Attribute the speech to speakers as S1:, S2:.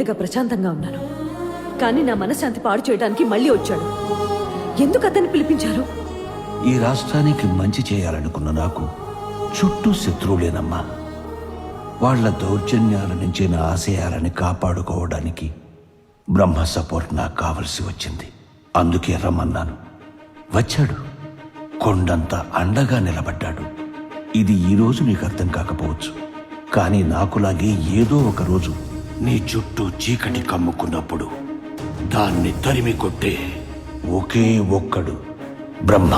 S1: ఏళ్లుగా ప్రశాంతంగా ఉన్నాను. కానీ నా మనశ్శాంతి పాడు చేయడానికి మళ్ళీ వచ్చాడు. ఎందుకు అతన్ని పిలిపించారు?
S2: ఈ రాష్ట్రానికి మంచి చేయాలనుకున్న నాకు చుట్టూ శత్రువులేనమ్మా. వాళ్ల దౌర్జన్యాల నుంచి నా ఆశయాలని కాపాడుకోవడానికి బ్రహ్మ సపోర్ట్ నాకు కావలసి వచ్చింది. అందుకే రమ్మన్నాను. వచ్చాడు. కొండంత అండగా నిలబడ్డాడు. ఇది ఈ రోజు నీకు అర్థం కాకపోవచ్చు, కానీ నాకులాగే ఏదో ఒక రోజు నీ చుట్టూ చీకటి కమ్ముకున్నప్పుడు దాన్ని తరిమి కొట్టే ఒకే ఒక్కడు బ్రహ్మ.